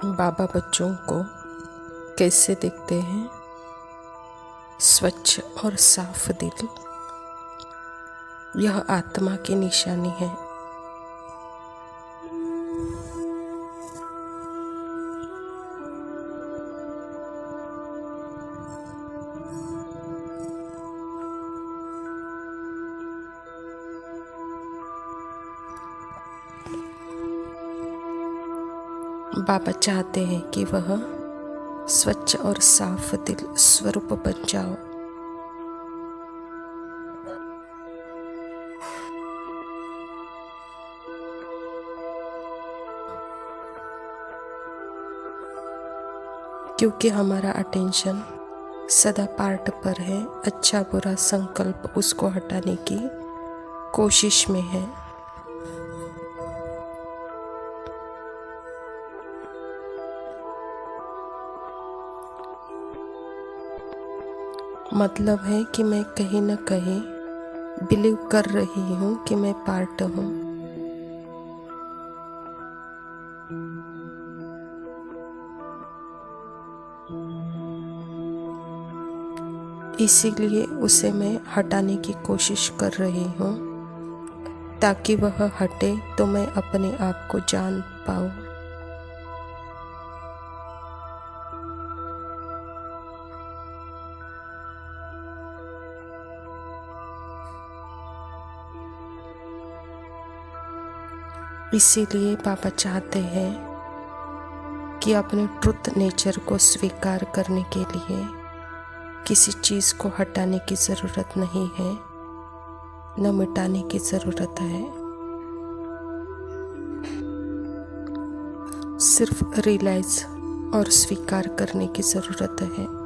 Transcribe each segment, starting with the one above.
बाबा बच्चों को कैसे देखते हैं? स्वच्छ और साफ दिल, यह आत्मा की निशानी है। बाबा चाहते हैं कि वह स्वच्छ और साफ दिल स्वरूप बन जाओ। क्योंकि हमारा अटेंशन सदा पार्ट पर है, अच्छा बुरा संकल्प उसको हटाने की कोशिश में है। मतलब है कि मैं कहीं न कहीं बिलीव कर रही हूँ कि मैं पार्ट हूँ। इसीलिए उसे मैं हटाने की कोशिश कर रही हूँ, ताकि वह हटे तो मैं अपने आप को जान पाऊँ। इसीलिए बाबा चाहते हैं कि अपने ट्रुथ नेचर को स्वीकार करने के लिए किसी चीज़ को हटाने की ज़रूरत नहीं है, न मिटाने की ज़रूरत है। सिर्फ रियलाइज और स्वीकार करने की ज़रूरत है।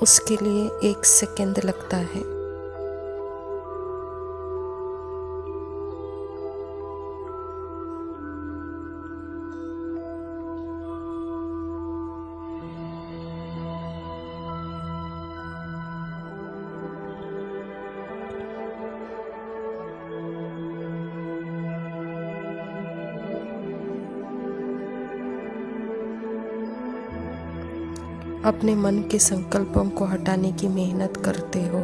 उसके लिए 1 सेकंड लगता है। अपने मन के संकल्पों को हटाने की मेहनत करते हो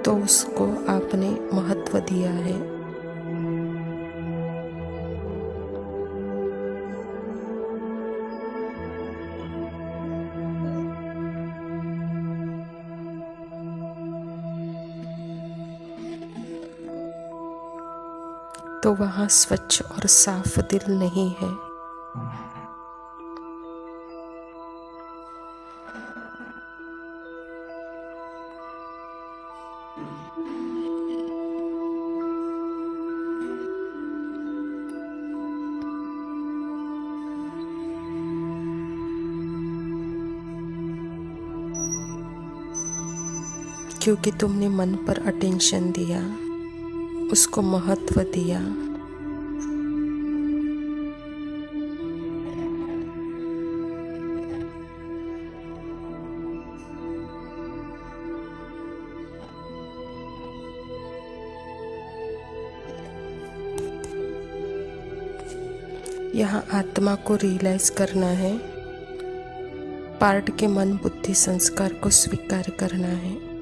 तो उसको आपने महत्व दिया है। तो वहाँ स्वच्छ और साफ दिल नहीं है। क्योंकि तुमने मन पर अटेंशन दिया, उसको महत्व दिया। यहाँ आत्मा को रियलाइज करना है, पार्ट के मन बुद्धि संस्कार को स्वीकार करना है।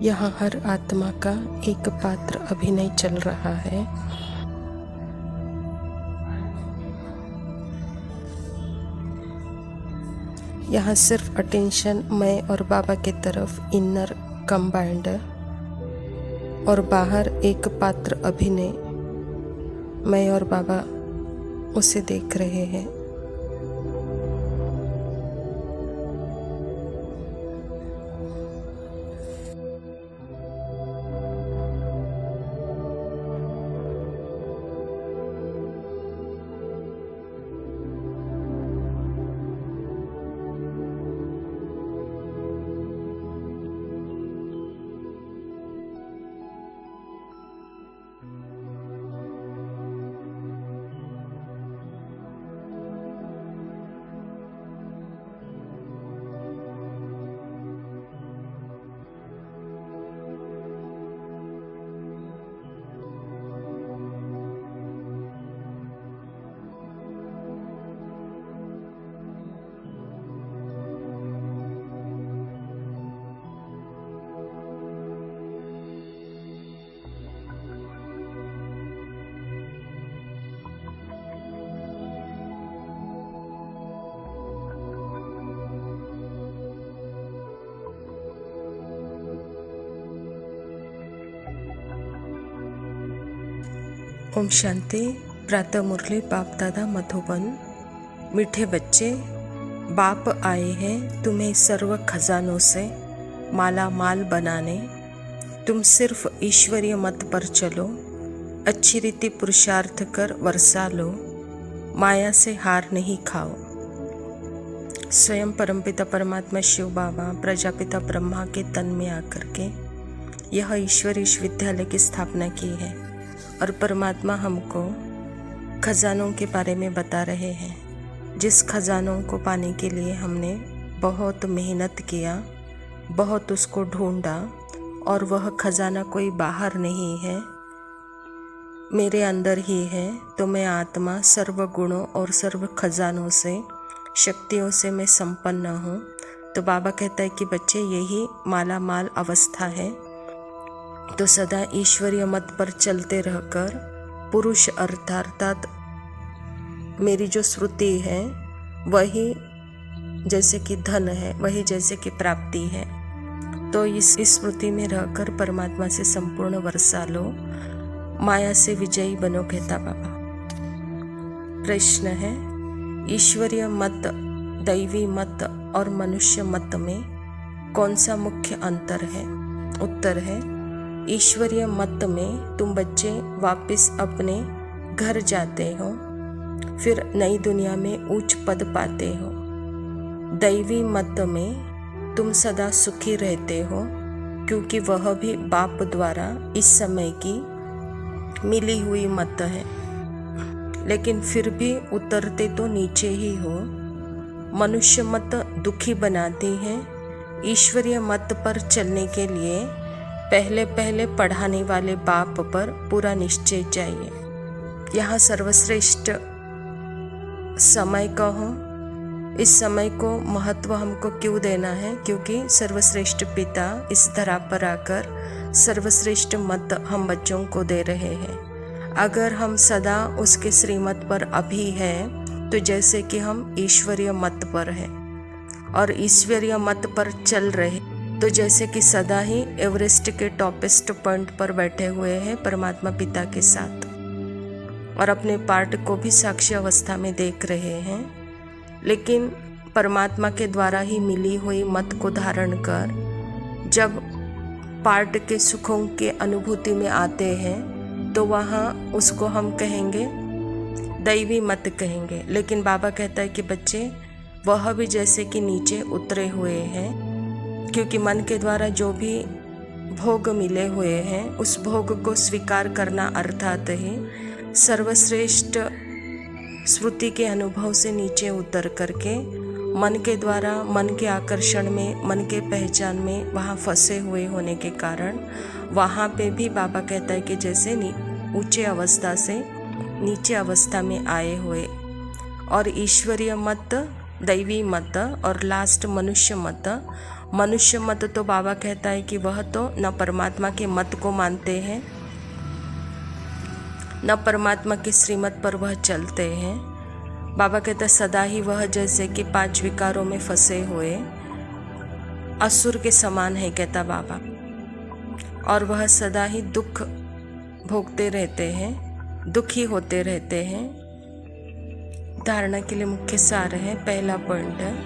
यहाँ हर आत्मा का एक पात्र अभिनय चल रहा है। यहाँ सिर्फ अटेंशन मैं और बाबा की तरफ इनर कंबाइंड, और बाहर एक पात्र अभिनय मैं और बाबा उसे देख रहे हैं। ओम शांति। प्रातः मुरली बाप दादा मधुबन। मीठे बच्चे, बाप आए हैं तुम्हें सर्व खजानों से माला माल बनाने। तुम सिर्फ ईश्वरीय मत पर चलो, अच्छी रीति पुरुषार्थ कर वर्षा लो, माया से हार नहीं खाओ। स्वयं परमपिता परमात्मा शिव बाबा प्रजापिता ब्रह्मा के तन में आकर के यह ईश्वर विश्वविद्यालय की स्थापना की है और परमात्मा हमको खजानों के बारे में बता रहे हैं, जिस खजानों को पाने के लिए हमने बहुत मेहनत किया, बहुत उसको ढूंढा, और वह खजाना कोई बाहर नहीं है, मेरे अंदर ही है। तो मैं आत्मा सर्व गुणों और सर्व खजानों से, शक्तियों से मैं संपन्न हूँ। तो बाबा कहता है कि बच्चे, यही माला माल अवस्था है। तो सदा ईश्वरीय मत पर चलते रहकर पुरुष अर्थात मेरी जो श्रुति है वही जैसे कि धन है, वही जैसे कि प्राप्ति है। तो इस स्मृति में रहकर परमात्मा से संपूर्ण वर्षा लो, माया से विजयी बनो, कहता बाबा। प्रश्न है, ईश्वरीय मत, दैवी मत और मनुष्य मत में कौन सा मुख्य अंतर है? उत्तर है, ईश्वरीय मत में तुम बच्चे वापस अपने घर जाते हो, फिर नई दुनिया में उच्च पद पाते हो। दैवी मत में तुम सदा सुखी रहते हो, क्योंकि वह भी बाप द्वारा इस समय की मिली हुई मत है। लेकिन फिर भी उतरते तो नीचे ही हो। मनुष्य मत दुखी बनाती है। ईश्वरीय मत पर चलने के लिए पहले पढ़ाने वाले बाप पर पूरा निश्चय चाहिए। यहाँ सर्वश्रेष्ठ समय का हो। इस समय को महत्व हमको क्यों देना है? क्योंकि सर्वश्रेष्ठ पिता इस धरा पर आकर सर्वश्रेष्ठ मत हम बच्चों को दे रहे हैं। अगर हम सदा उसके श्रीमत पर अभी हैं, तो जैसे कि हम ईश्वरीय मत पर हैं, और ईश्वरीय मत पर चल रहे, तो जैसे कि सदा ही एवरेस्ट के टॉपेस्ट पॉइंट पर बैठे हुए हैं परमात्मा पिता के साथ, और अपने पार्ट को भी साक्षी अवस्था में देख रहे हैं। लेकिन परमात्मा के द्वारा ही मिली हुई मत को धारण कर जब पार्ट के सुखों के अनुभूति में आते हैं, तो वहाँ उसको हम कहेंगे दैवी मत कहेंगे। लेकिन बाबा कहता है कि बच्चे, वह भी जैसे कि नीचे उतरे हुए हैं, क्योंकि मन के द्वारा जो भी भोग मिले हुए हैं उस भोग को स्वीकार करना अर्थात ही सर्वश्रेष्ठ स्मृति के अनुभव से नीचे उतर करके मन के द्वारा, मन के आकर्षण में, मन के पहचान में वहाँ फंसे हुए होने के कारण वहाँ पे भी बाबा कहता है कि जैसे ऊंचे अवस्था से नीचे अवस्था में आए हुए। और ईश्वरीय मत, दैवी मत और लास्ट मनुष्य मत। मनुष्य मत तो बाबा कहता है कि वह तो न परमात्मा के मत को मानते हैं, न परमात्मा के श्रीमत पर वह चलते हैं। बाबा कहता है सदा ही वह जैसे कि 5 विकारों में फंसे हुए असुर के समान है, कहता बाबा। और वह सदा ही दुख भोगते रहते हैं, दुखी होते रहते हैं। धारणा के लिए मुख्य सार है, पहला पॉइंट है,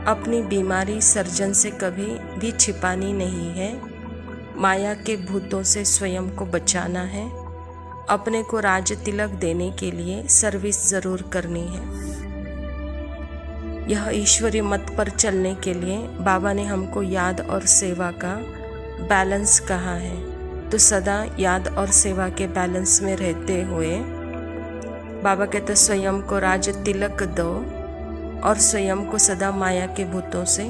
अपनी बीमारी सर्जन से कभी भी छिपानी नहीं है। माया के भूतों से स्वयं को बचाना है। अपने को राज तिलक देने के लिए सर्विस जरूर करनी है। यह ईश्वरीय मत पर चलने के लिए बाबा ने हमको याद और सेवा का बैलेंस कहा है। तो सदा याद और सेवा के बैलेंस में रहते हुए बाबा कहते स्वयं को राज तिलक दो और स्वयं को सदा माया के भूतों से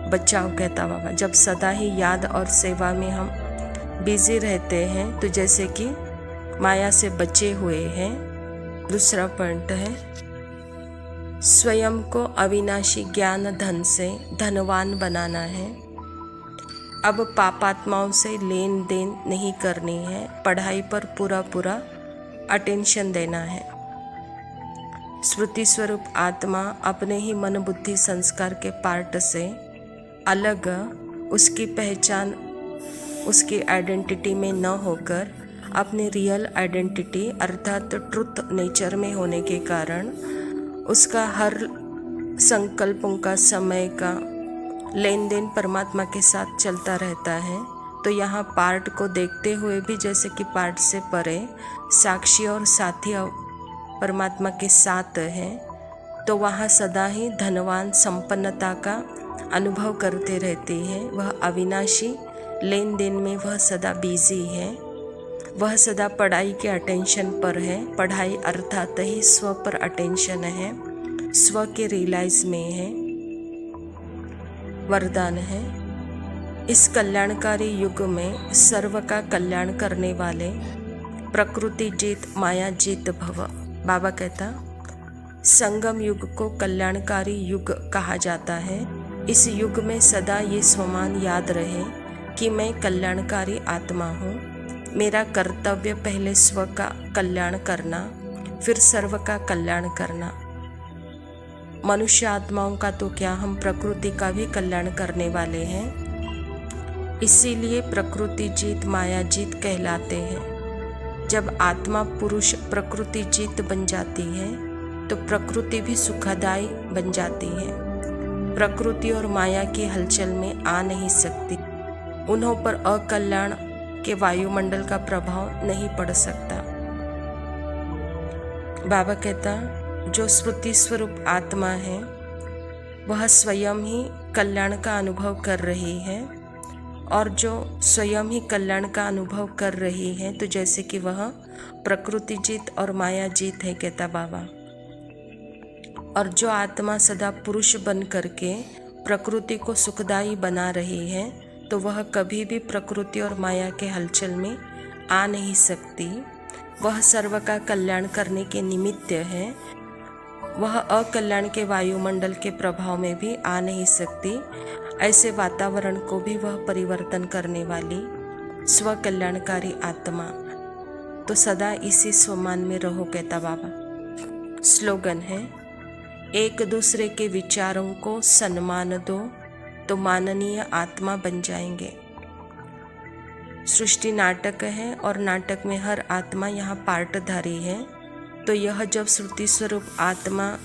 बचाओ, कहता बाबा। जब सदा ही याद और सेवा में हम बिजी रहते हैं, तो जैसे कि माया से बचे हुए हैं। दूसरा पॉइंट है, स्वयं को अविनाशी ज्ञान धन से धनवान बनाना है। अब पापात्माओं से लेन देन नहीं करनी है, पढ़ाई पर पूरा अटेंशन देना है। स्मृति स्वरूप आत्मा अपने ही मन बुद्धि संस्कार के पार्ट से अलग, उसकी पहचान, उसकी आइडेंटिटी में न होकर अपने रियल आइडेंटिटी अर्थात ट्रुथ नेचर में होने के कारण उसका हर संकल्पों का, समय का लेन देन परमात्मा के साथ चलता रहता है। तो यहाँ पार्ट को देखते हुए भी जैसे कि पार्ट से परे साक्षी और साथी परमात्मा के साथ है, तो वहाँ सदा ही धनवान संपन्नता का अनुभव करते रहती है। वह अविनाशी लेन देन में वह सदा बिजी है। वह सदा पढ़ाई के अटेंशन पर है। पढ़ाई अर्थात ही स्व पर अटेंशन है, स्व के रियलाइज में है। वरदान है, इस कल्याणकारी युग में सर्व का कल्याण करने वाले प्रकृति जीत माया जीत भव। बाबा कहता संगम युग को कल्याणकारी युग कहा जाता है। इस युग में सदा ये स्वमान याद रहे कि मैं कल्याणकारी आत्मा हूँ। मेरा कर्तव्य पहले स्व का कल्याण करना, फिर सर्व का कल्याण करना। मनुष्य आत्माओं का तो क्या, हम प्रकृति का भी कल्याण करने वाले हैं। इसीलिए प्रकृति जीत माया जीत कहलाते हैं। जब आत्मा पुरुष प्रकृति जीत बन जाती है तो प्रकृति भी सुखदायी बन जाती है। प्रकृति और माया की हलचल में आ नहीं सकती। उन्हों पर अकल्याण के वायुमंडल का प्रभाव नहीं पड़ सकता। बाबा कहता जो स्मृति स्वरूप आत्मा है वह स्वयं ही कल्याण का अनुभव कर रही है, और जो स्वयं ही कल्याण का अनुभव कर रही है तो जैसे कि वह प्रकृति जीत और माया जीत है, कहता बाबा। और जो आत्मा सदा पुरुष बन करके प्रकृति को सुखदायी बना रही है तो वह कभी भी प्रकृति और माया के हलचल में आ नहीं सकती। वह सर्व का कल्याण करने के निमित्त है। वह अकल्याण के वायुमंडल के प्रभाव में भी आ नहीं सकती। ऐसे वातावरण को भी वह परिवर्तन करने वाली स्व कल्याणकारी आत्मा। तो सदा इसी स्वमान में रहो, कहता बाबा। स्लोगन है, एक दूसरे के विचारों को सम्मान दो तो माननीय आत्मा बन जाएंगे। सृष्टि नाटक है और नाटक में हर आत्मा यहाँ पार्टधारी है। तो यह जब श्रुति स्वरूप आत्मा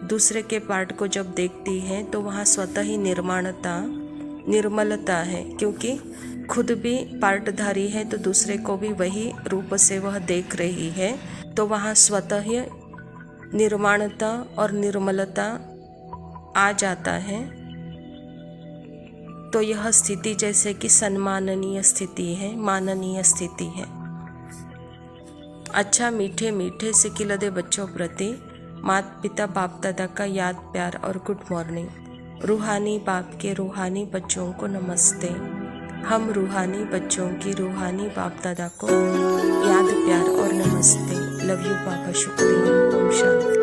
दूसरे के पार्ट को जब देखती है तो वहाँ स्वतः ही निर्मलता है, क्योंकि खुद भी पार्टधारी है तो दूसरे को भी वही रूप से वह देख रही है। तो वहाँ स्वतः ही निर्माणता और निर्मलता आ जाता है। तो यह स्थिति जैसे कि सम्माननीय स्थिति है, माननीय स्थिति है। अच्छा मीठे मीठे सिकिलदे बच्चों प्रति माता पिता बाप दादा का याद प्यार और गुड मॉर्निंग। रूहानी बाप के रूहानी बच्चों को नमस्ते। हम रूहानी बच्चों की रूहानी बाप दादा को याद प्यार और नमस्ते। लव यू बाबा, शुक्रिया। ओम शांति।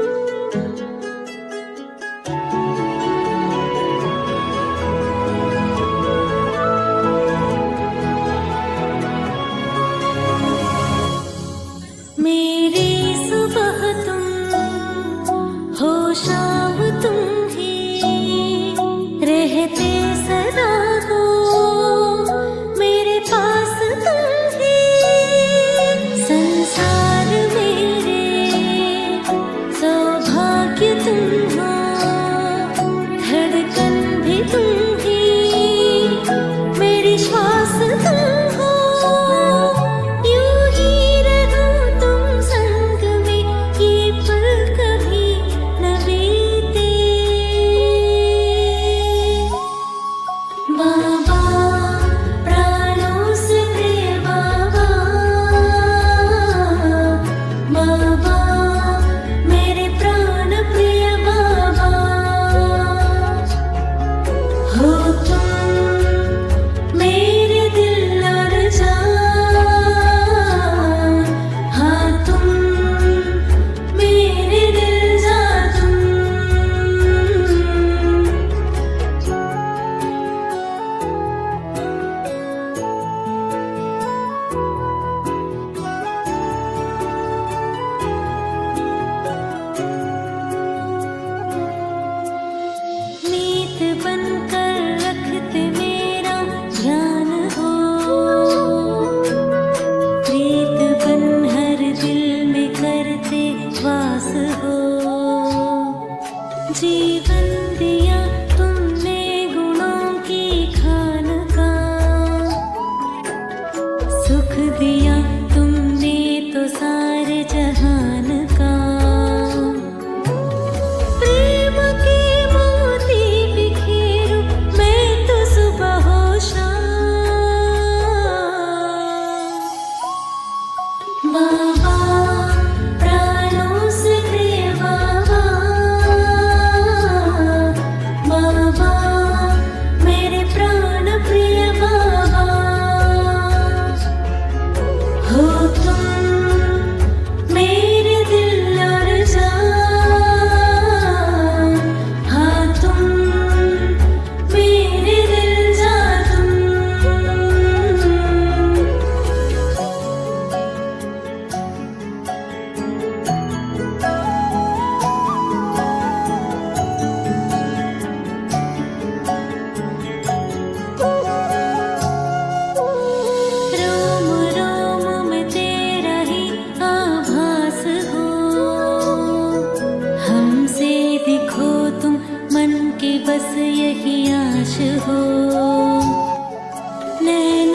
शाम तुम ही रहते सदा हो, मेरे पास तुम ही संसार मेरे दर्शन दिया तुमने गुणों की खान का, सुख दिया तुमने तो सारे जहान का। प्रेम के मोती बिखेरूं मैं तो सुबह हो शाम। बाबा प्राणों से प्रिय बाबा, बाबा मेरे प्राण प्रिय बाबा, हो तुम मेरे दिल और जान, हाँ तुम मेरे दिल जा तुम। रोम रोम में तेरा ही आभास हो, हमसे दिखो तुम मन के बस यही आश हो। नैन